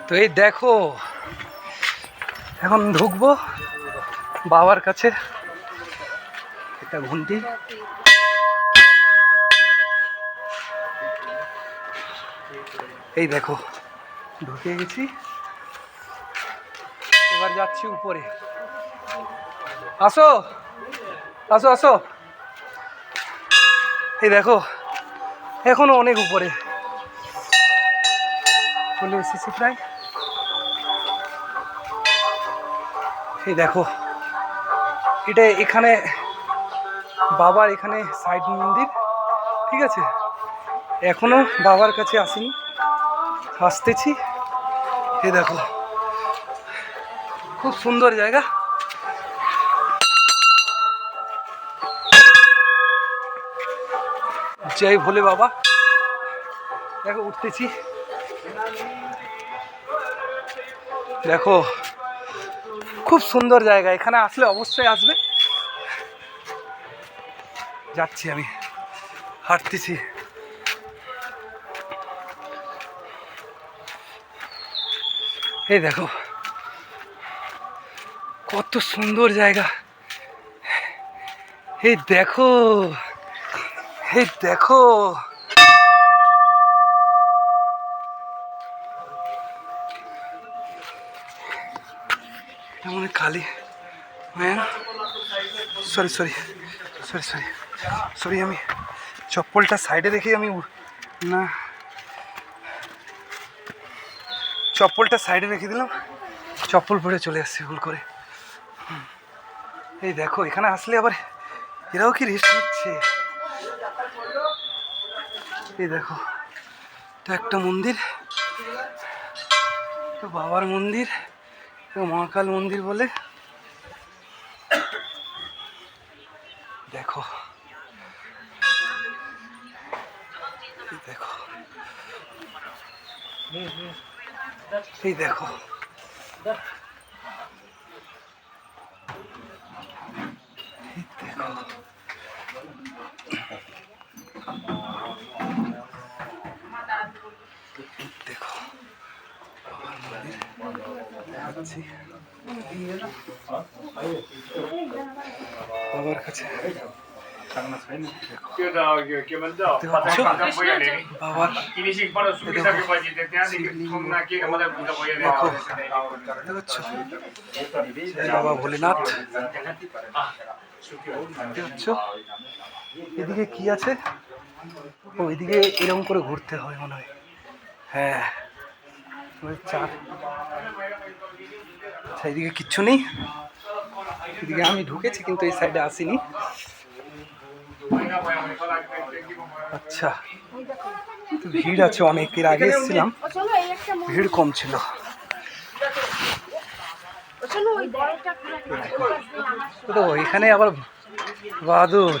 তো এই দেখো, এখন ঢুকবো বাবার কাছে। একটা ঘন্টি, এই দেখো ঢুকে গেছি। এবার যাচ্ছি উপরে। আসো আসো আসো। এই দেখো এখনো অনেক উপরে চলে এসেছি প্রায়। এই দেখো এটা এখানে বাবার এখানে সাইড মন্দির, ঠিক আছে। এখনো বাবার কাছে আসিনি, আসতেছি। এই দেখো খুব সুন্দর জায়গা। জয় ভোলে বাবা। দেখো উঠতেছি, দেখো খুব সুন্দর জায়গা। এখানে আসলে অবশ্যই আসবে। যাচ্ছি আমি, হাঁটতেছি। এই দেখো কত সুন্দর জায়গা। এই দেখো, এই দেখো এমন Kali. Sorry sorry sorry sorry sorry, আমি চপ্পলটা সাইডে রেখে আমি না, চপ্পলটা সাইডে রেখে দিলাম, চপ্পল পরে চলে আসছি ভুল করে। এই দেখো এখানে আসলে আবার এরাও কি রেস্ট নিচ্ছে। এই দেখো এটা একটা মন্দির, বাবার মন্দির, মহাকাল মন্দির বলে। দেখো দেখো এই দেখো দেখো বাবার কাছে। বাবা ভোলেনাথ। এদিকে কি আছে? ওইদিকে এরকম করে ঘুরতে হয় মনে হয়। হ্যাঁ চার, আচ্ছা এদিকে কিচ্ছু নেই। এদিকে আমি ঢুকেছি কিন্তু এই সাইডে আসিনি। আচ্ছা ভিড় আছে অনেক, এর আগে এসেছিলাম ভিড় কম ছিল। তো এখানে আবার বাদুর,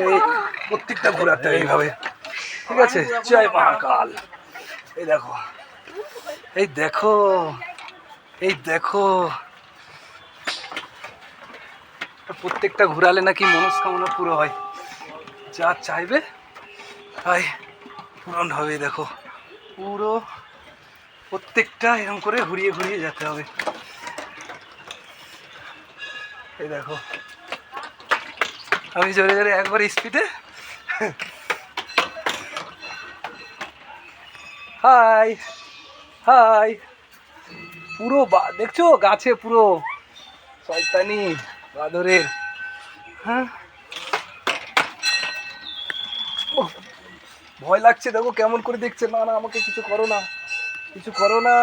এই প্রত্যেকটা ঘোরাতে হয় এইভাবে, ঠিক আছে। জয় মহাকাল। এই দেখো, এই দেখো, এই দেখো প্রত্যেকটা ঘুরালে নাকি মনস্কামনা পুরো হয়, যা চাইবে তাই পূরণ হবে। দেখো পুরো প্রত্যেকটা এরকম করে ঘুরিয়ে ঘুরিয়ে যেতে হবে। এই দেখো আমি জোরে জোরে একবার স্পিডে। High high. পুরো দেখছো গাছে পুরো শয়তানি বাদরের। হ্যাঁ ভয় লাগছে, দেখো কেমন করে দেখছে। না না আমাকে কিছু করো না, কিছু করো না।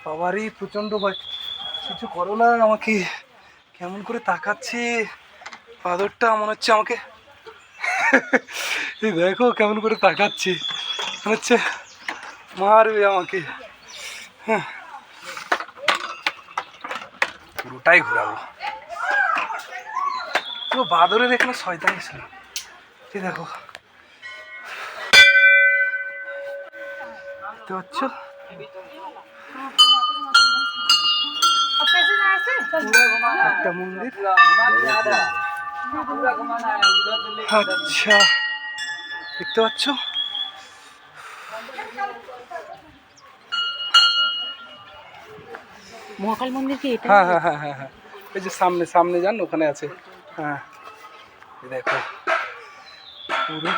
বাবারই প্রচন্ড ভয়, কিছু করো না আমাকে। কেমন করে তাকাচ্ছে বাদরটা, মনে হচ্ছে আমাকে দেখো কেমন করে তাকাচ্ছে, মনে হচ্ছে মারবে আমাকে। হ্যাঁ পুরোটাই ঘুরাবো। পুরো বাদরের এখানে শয়তানি ছিল। ঠিক দেখো দেখতে পাচ্ছ, একটা মন্দির। আচ্ছা দেখতে পাচ্ছ মহাকাল মন্দির কি এটা? হ্যাঁ হ্যাঁ হ্যাঁ হ্যাঁ হ্যাঁ, এই যে সামনে সামনে যান, ওখানে আছে। হ্যাঁ এই দেখো পুরো